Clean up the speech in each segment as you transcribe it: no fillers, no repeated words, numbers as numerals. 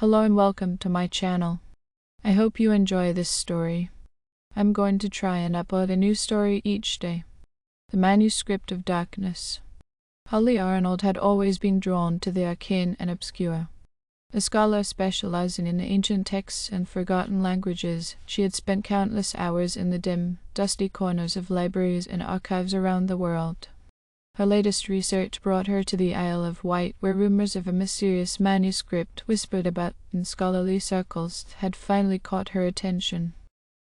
Hello and welcome to my channel. I hope you enjoy this story. I'm going to try and upload a new story each day. The Manuscript of Darkness. Holly Arnold had always been drawn to the arcane and obscure. A scholar specializing in ancient texts and forgotten languages, she had spent countless hours in the dim, dusty corners of libraries and archives around the world. Her latest research brought her to the Isle of Wight, where rumors of a mysterious manuscript whispered about in scholarly circles had finally caught her attention.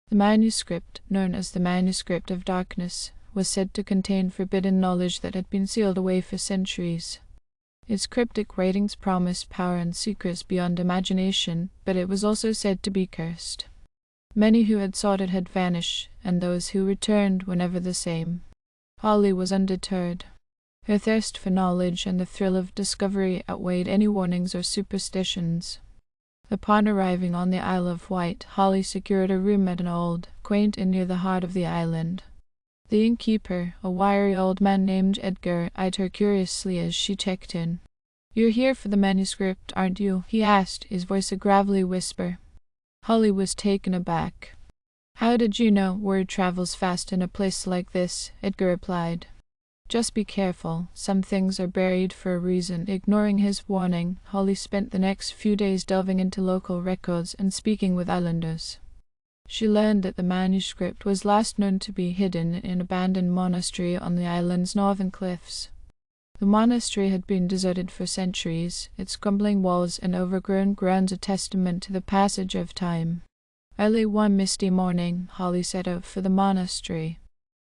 The manuscript, known as the Manuscript of Darkness, was said to contain forbidden knowledge that had been sealed away for centuries. Its cryptic writings promised power and secrets beyond imagination, but it was also said to be cursed. Many who had sought it had vanished, and those who returned were never the same. Holly was undeterred. Her thirst for knowledge and the thrill of discovery outweighed any warnings or superstitions. Upon arriving on the Isle of Wight, Holly secured a room at an old, quaint inn near the heart of the island. The innkeeper, a wiry old man named Edgar, eyed her curiously as she checked in. "You're here for the manuscript, aren't you?" he asked, his voice a gravelly whisper. Holly was taken aback. "How did you know? Word travels fast in a place like this," Edgar replied. "Just be careful. Some things are buried for a reason." Ignoring his warning, Holly spent the next few days delving into local records and speaking with islanders. She learned that the manuscript was last known to be hidden in an abandoned monastery on the island's northern cliffs. The monastery had been deserted for centuries, its crumbling walls and overgrown grounds a testament to the passage of time. Early one misty morning, Holly set out for the monastery.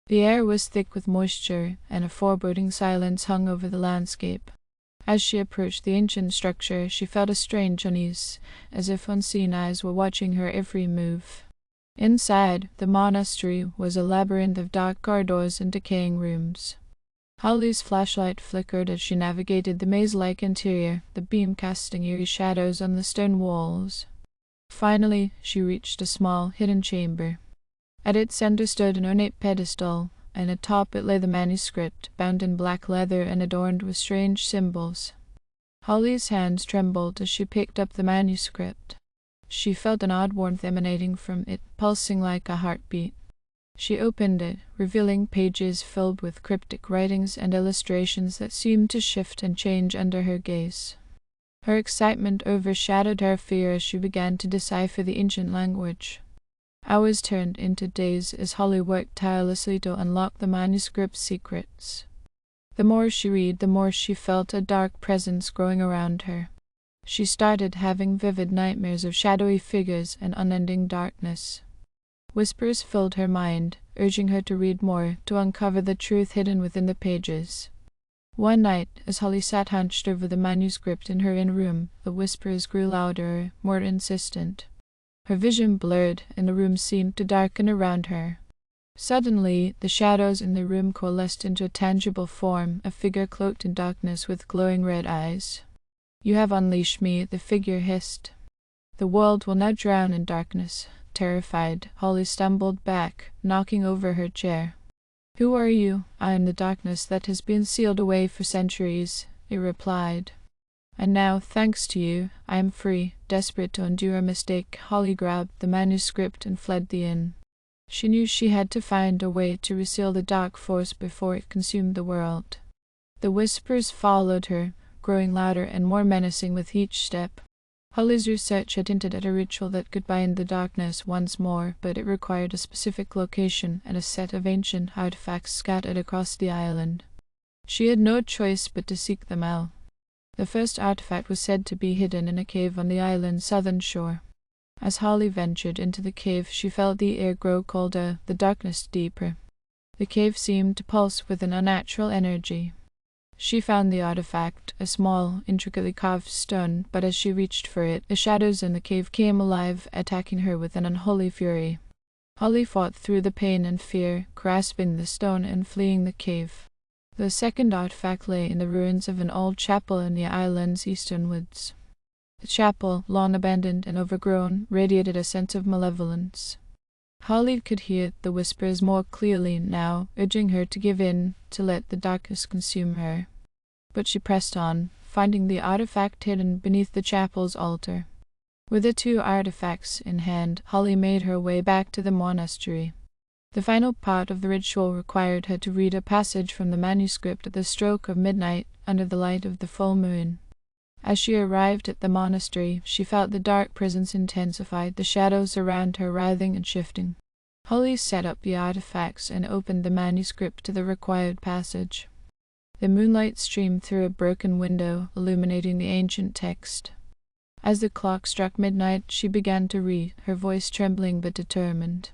The air was thick with moisture, and a foreboding silence hung over the landscape. As she approached the ancient structure, she felt a strange unease, as if unseen eyes were watching her every move. Inside, the monastery was a labyrinth of dark corridors and decaying rooms. Holly's flashlight flickered as she navigated the maze-like interior, the beam casting eerie shadows on the stone walls. Finally, she reached a small, hidden chamber. At its center stood an ornate pedestal, and atop it lay the manuscript, bound in black leather and adorned with strange symbols. Holly's hands trembled as she picked up the manuscript. She felt an odd warmth emanating from it, pulsing like a heartbeat. She opened it, revealing pages filled with cryptic writings and illustrations that seemed to shift and change under her gaze. Her excitement overshadowed her fear as she began to decipher the ancient language. Hours turned into days as Holly worked tirelessly to unlock the manuscript's secrets. The more she read, the more she felt a dark presence growing around her. She started having vivid nightmares of shadowy figures and unending darkness. Whispers filled her mind, urging her to read more, to uncover the truth hidden within the pages. One night, as Holly sat hunched over the manuscript in her inn room, the whispers grew louder, more insistent. Her vision blurred, and the room seemed to darken around her. Suddenly, the shadows in the room coalesced into a tangible form, a figure cloaked in darkness with glowing red eyes. "You have unleashed me," the figure hissed. "The world will now drown in darkness." Terrified, Holly stumbled back, knocking over her chair. "Who are you?" "I am the darkness that has been sealed away for centuries," it replied. "And now, thanks to you, I am free." Desperate to undo her mistake, Holly grabbed the manuscript and fled the inn. She knew she had to find a way to reseal the dark force before it consumed the world. The whispers followed her, growing louder and more menacing with each step. Holly's research had hinted at a ritual that could bind the darkness once more, but it required a specific location and a set of ancient artifacts scattered across the island. She had no choice but to seek them out. The first artifact was said to be hidden in a cave on the island's southern shore. As Holly ventured into the cave, she felt the air grow colder, the darkness deeper. The cave seemed to pulse with an unnatural energy. She found the artifact, a small, intricately carved stone, but as she reached for it, the shadows in the cave came alive, attacking her with an unholy fury. Holly fought through the pain and fear, grasping the stone and fleeing the cave. The second artifact lay in the ruins of an old chapel in the island's eastern woods. The chapel, long abandoned and overgrown, radiated a sense of malevolence. Holly could hear the whispers more clearly now, urging her to give in, to let the darkness consume her. But she pressed on, finding the artifact hidden beneath the chapel's altar. With the two artifacts in hand, Holly made her way back to the monastery. The final part of the ritual required her to read a passage from the manuscript at the stroke of midnight under the light of the full moon. As she arrived at the monastery, she felt the dark presence intensify, the shadows around her writhing and shifting. Holly set up the artifacts and opened the manuscript to the required passage. The moonlight streamed through a broken window, illuminating the ancient text. As the clock struck midnight, she began to read, her voice trembling but determined.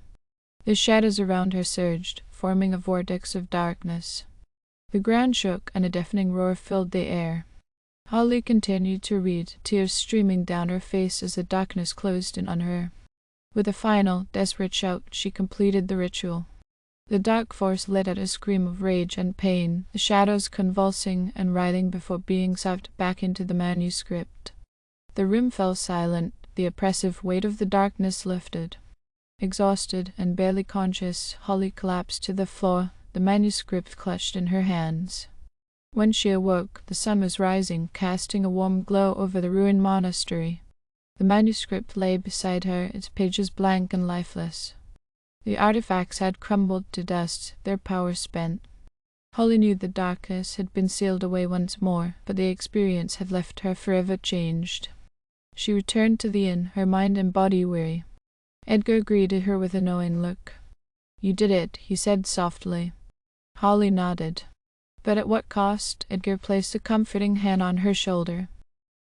The shadows around her surged, forming a vortex of darkness. The ground shook, and a deafening roar filled the air. Holly continued to read, tears streaming down her face as the darkness closed in on her. With a final, desperate shout, she completed the ritual. The dark force let out a scream of rage and pain, the shadows convulsing and writhing before being sucked back into the manuscript. The room fell silent, the oppressive weight of the darkness lifted. Exhausted and barely conscious, Holly collapsed to the floor, the manuscript clutched in her hands. When she awoke, the sun was rising, casting a warm glow over the ruined monastery. The manuscript lay beside her, its pages blank and lifeless. The artifacts had crumbled to dust, their power spent. Holly knew the darkness had been sealed away once more, but the experience had left her forever changed. She returned to the inn, her mind and body weary. Edgar greeted her with a knowing look. "You did it," he said softly. Holly nodded. "But at what cost?" Edgar placed a comforting hand on her shoulder.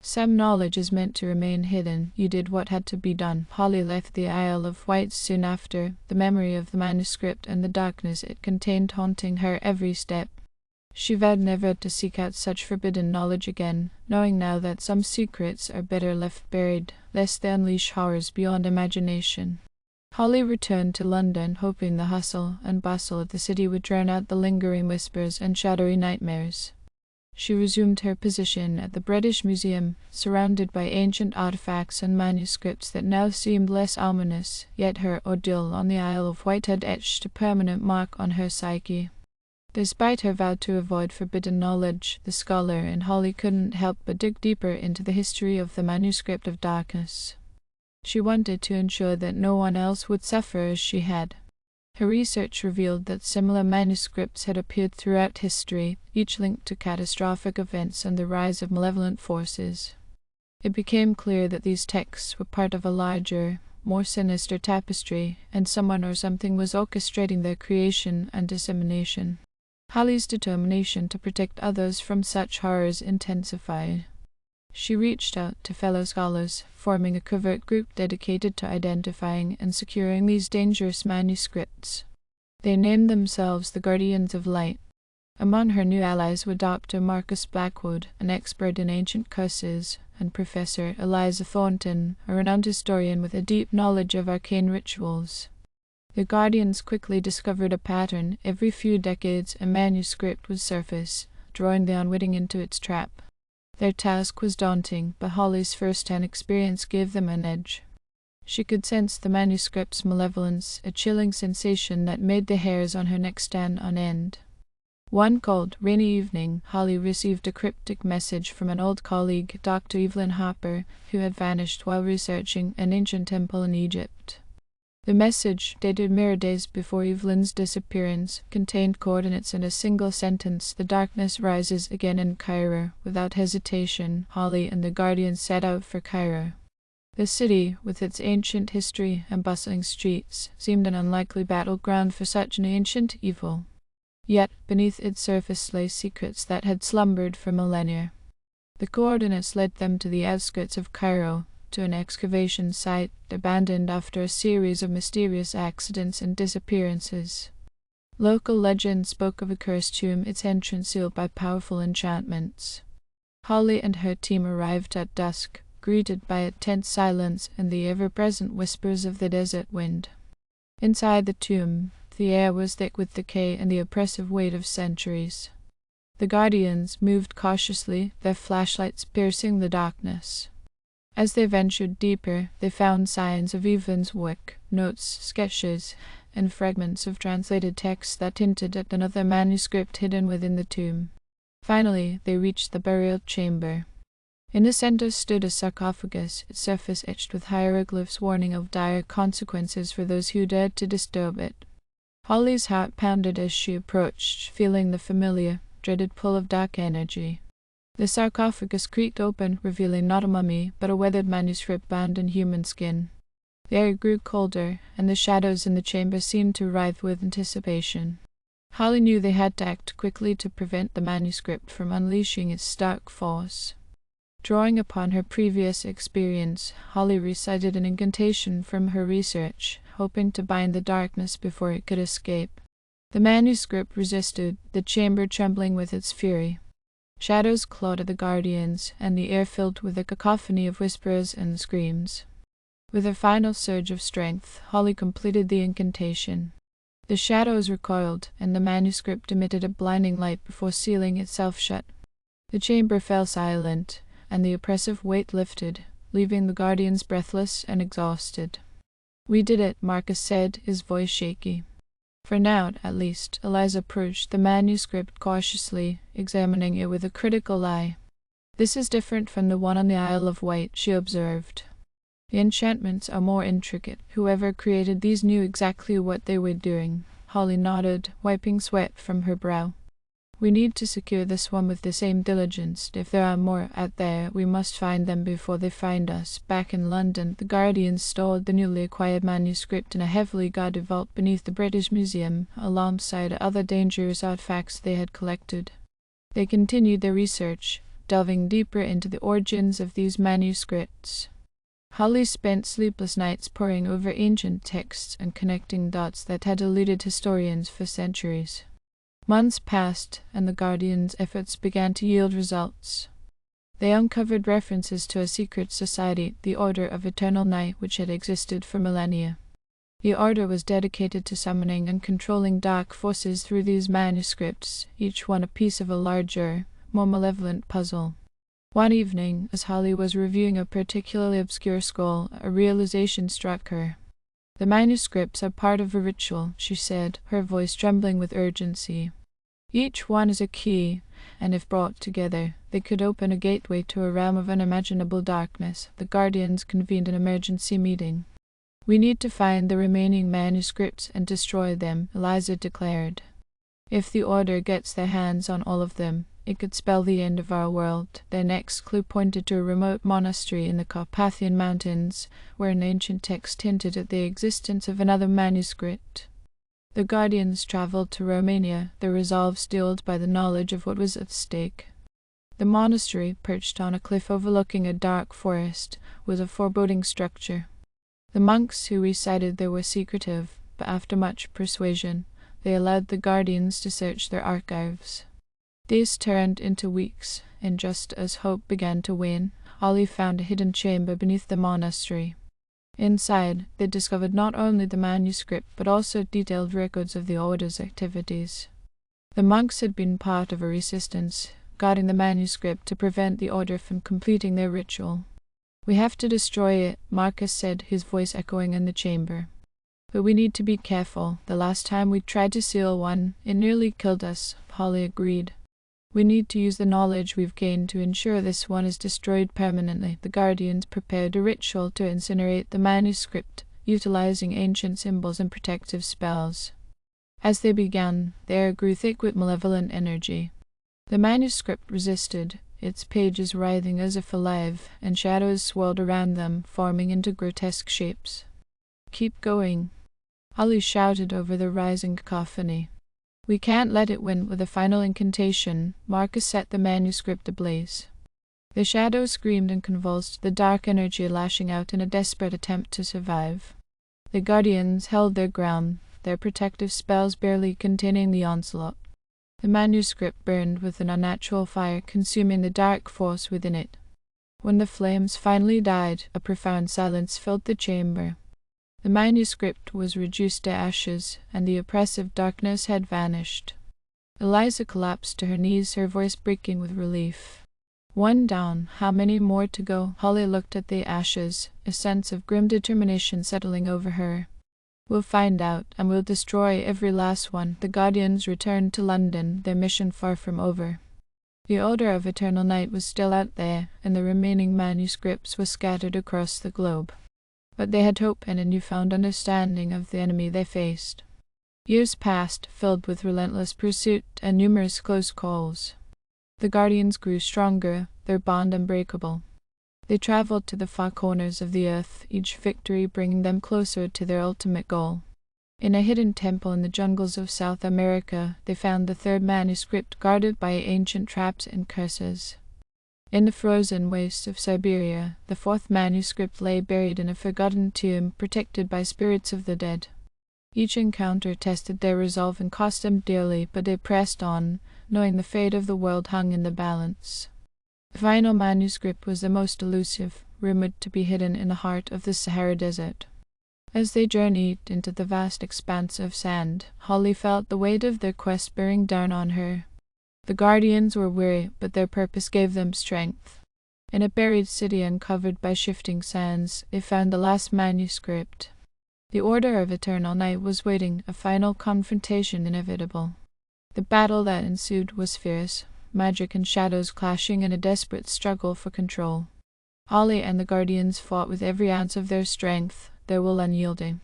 "Some knowledge is meant to remain hidden. You did what had to be done." Holly left the Isle of Wight soon after, the memory of the manuscript and the darkness it contained haunting her every step. She vowed never to seek out such forbidden knowledge again, knowing now that some secrets are better left buried, lest they unleash horrors beyond imagination. Holly returned to London, hoping the hustle and bustle of the city would drown out the lingering whispers and shadowy nightmares. She resumed her position at the British Museum, surrounded by ancient artifacts and manuscripts that now seemed less ominous, yet her ordeal on the Isle of Wight had etched a permanent mark on her psyche. Despite her vow to avoid forbidden knowledge, the scholar in Holly couldn't help but dig deeper into the history of the Manuscript of Darkness. She wanted to ensure that no one else would suffer as she had. Her research revealed that similar manuscripts had appeared throughout history, each linked to catastrophic events and the rise of malevolent forces. It became clear that these texts were part of a larger, more sinister tapestry, and someone or something was orchestrating their creation and dissemination. Holly's determination to protect others from such horrors intensified. She reached out to fellow scholars, forming a covert group dedicated to identifying and securing these dangerous manuscripts. They named themselves the Guardians of Light. Among her new allies were Dr. Marcus Blackwood, an expert in ancient curses, and Professor Eliza Thornton, a renowned historian with a deep knowledge of arcane rituals. The Guardians quickly discovered a pattern. Every few decades a manuscript would surface, drawing the unwitting into its trap. Their task was daunting, but Holly's first-hand experience gave them an edge. She could sense the manuscript's malevolence, a chilling sensation that made the hairs on her neck stand on end. One cold, rainy evening, Holly received a cryptic message from an old colleague, Dr. Evelyn Harper, who had vanished while researching an ancient temple in Egypt. The message, dated mere days before Evelyn's disappearance, contained coordinates in a single sentence: "The darkness rises again in Cairo." Without hesitation, Holly and the Guardians set out for Cairo. The city, with its ancient history and bustling streets, seemed an unlikely battleground for such an ancient evil. Yet, beneath its surface lay secrets that had slumbered for millennia. The coordinates led them to the outskirts of Cairo, to an excavation site abandoned after a series of mysterious accidents and disappearances. Local legend spoke of a cursed tomb, its entrance sealed by powerful enchantments. Holly and her team arrived at dusk, greeted by a tense silence and the ever-present whispers of the desert wind. Inside the tomb, the air was thick with decay and the oppressive weight of centuries. The Guardians moved cautiously, their flashlights piercing the darkness. As they ventured deeper, they found signs of Evelyn's work, notes, sketches, and fragments of translated texts that hinted at another manuscript hidden within the tomb. Finally, they reached the burial chamber. In the center stood a sarcophagus, its surface etched with hieroglyphs warning of dire consequences for those who dared to disturb it. Holly's heart pounded as she approached, feeling the familiar, dreaded pull of dark energy. The sarcophagus creaked open, revealing not a mummy, but a weathered manuscript bound in human skin. The air grew colder, and the shadows in the chamber seemed to writhe with anticipation. Holly knew they had to act quickly to prevent the manuscript from unleashing its dark force. Drawing upon her previous experience, Holly recited an incantation from her research, hoping to bind the darkness before it could escape. The manuscript resisted, the chamber trembling with its fury. Shadows clawed at the guardians, and the air filled with a cacophony of whispers and screams. With a final surge of strength, Holly completed the incantation. The shadows recoiled, and the manuscript emitted a blinding light before sealing itself shut. The chamber fell silent, and the oppressive weight lifted, leaving the guardians breathless and exhausted. "We did it," Marcus said, his voice shaky. For now, at least, Eliza approached the manuscript cautiously, examining it with a critical eye. "This is different from the one on the Isle of Wight," she observed. "The enchantments are more intricate. Whoever created these knew exactly what they were doing." Holly nodded, wiping sweat from her brow. "We need to secure this one with the same diligence. If there are more out there, we must find them before they find us." Back in London, the guardians stored the newly acquired manuscript in a heavily guarded vault beneath the British Museum, alongside other dangerous artifacts they had collected. They continued their research, delving deeper into the origins of these manuscripts. Holly spent sleepless nights poring over ancient texts and connecting dots that had eluded historians for centuries. Months passed, and the Guardians' efforts began to yield results. They uncovered references to a secret society, the Order of Eternal Night, which had existed for millennia. The order was dedicated to summoning and controlling dark forces through these manuscripts, each one a piece of a larger, more malevolent puzzle. One evening, as Holly was reviewing a particularly obscure scroll, a realization struck her. "The manuscripts are part of a ritual," she said, her voice trembling with urgency. "Each one is a key, and if brought together, they could open a gateway to a realm of unimaginable darkness." The Guardians convened an emergency meeting. "We need to find the remaining manuscripts and destroy them," Eliza declared. "If the Order gets their hands on all of them, it could spell the end of our world." Their next clue pointed to a remote monastery in the Carpathian Mountains, where an ancient text hinted at the existence of another manuscript. The Guardians traveled to Romania, their resolve steeled by the knowledge of what was at stake. The monastery, perched on a cliff overlooking a dark forest, was a foreboding structure. The monks who recited there were secretive, but after much persuasion, they allowed the Guardians to search their archives. Days turned into weeks, and just as hope began to wane, Holly found a hidden chamber beneath the monastery. Inside, they discovered not only the manuscript, but also detailed records of the Order's activities. The monks had been part of a resistance, guarding the manuscript to prevent the Order from completing their ritual. "We have to destroy it," Marcus said, his voice echoing in the chamber. "But we need to be careful. The last time we tried to seal one, it nearly killed us," Holly agreed. "We need to use the knowledge we've gained to ensure this one is destroyed permanently." The Guardians prepared a ritual to incinerate the manuscript, utilizing ancient symbols and protective spells. As they began, the air grew thick with malevolent energy. The manuscript resisted, its pages writhing as if alive, and shadows swirled around them, forming into grotesque shapes. "Keep going," Holly shouted over the rising cacophony. "We can't let it win." With a final incantation, Marcus set the manuscript ablaze. The shadows screamed and convulsed, the dark energy lashing out in a desperate attempt to survive. The Guardians held their ground, their protective spells barely containing the onslaught. The manuscript burned with an unnatural fire, consuming the dark force within it. When the flames finally died, a profound silence filled the chamber. The manuscript was reduced to ashes, and the oppressive darkness had vanished. Eliza collapsed to her knees, her voice breaking with relief. "One down. How many more to go?" Holly looked at the ashes, a sense of grim determination settling over her. "We'll find out, and we'll destroy every last one." The Guardians returned to London, their mission far from over. The odor of eternal night was still out there, and the remaining manuscripts were scattered across the globe. But they had hope and a newfound understanding of the enemy they faced. Years passed, filled with relentless pursuit and numerous close calls. The Guardians grew stronger, their bond unbreakable. They traveled to the far corners of the earth, each victory bringing them closer to their ultimate goal. In a hidden temple in the jungles of South America, they found the third manuscript guarded by ancient traps and curses. In the frozen wastes of Siberia, the fourth manuscript lay buried in a forgotten tomb protected by spirits of the dead. Each encounter tested their resolve and cost them dearly, but they pressed on, knowing the fate of the world hung in the balance. The final manuscript was the most elusive, rumored to be hidden in the heart of the Sahara Desert. As they journeyed into the vast expanse of sand, Holly felt the weight of their quest bearing down on her. The Guardians were weary, but their purpose gave them strength. In a buried city uncovered by shifting sands, they found the last manuscript. The Order of Eternal Night was waiting, a final confrontation inevitable. The battle that ensued was fierce, magic and shadows clashing in a desperate struggle for control. Holly and the Guardians fought with every ounce of their strength, their will unyielding.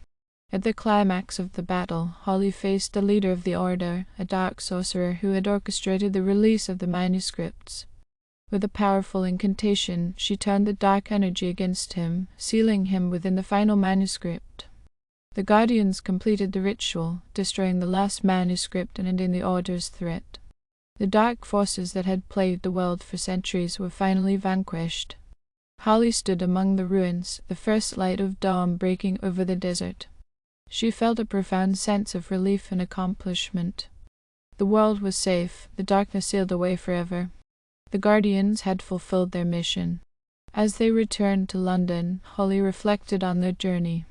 At the climax of the battle, Holly faced the leader of the Order, a dark sorcerer who had orchestrated the release of the manuscripts. With a powerful incantation, she turned the dark energy against him, sealing him within the final manuscript. The Guardians completed the ritual, destroying the last manuscript and ending the Order's threat. The dark forces that had plagued the world for centuries were finally vanquished. Holly stood among the ruins, the first light of dawn breaking over the desert. She felt a profound sense of relief and accomplishment. The world was safe, the darkness sailed away forever. The Guardians had fulfilled their mission. As they returned to London, Holly reflected on their journey.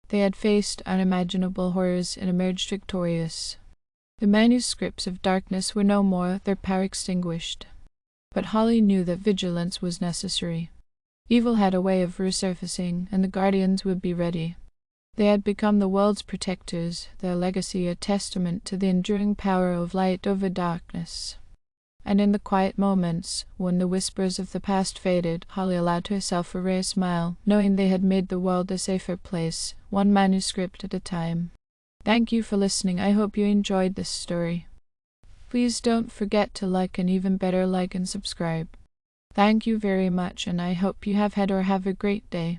They had faced unimaginable horrors and emerged victorious. The manuscripts of darkness were no more, their power extinguished. But Holly knew that vigilance was necessary. Evil had a way of resurfacing, and the Guardians would be ready. They had become the world's protectors, their legacy a testament to the enduring power of light over darkness. And in the quiet moments, when the whispers of the past faded, Holly allowed herself a rare smile, knowing they had made the world a safer place, one manuscript at a time. Thank you for listening. I hope you enjoyed this story. Please don't forget to like, and even better, like and subscribe. Thank you very much, and I hope you have had or have a great day.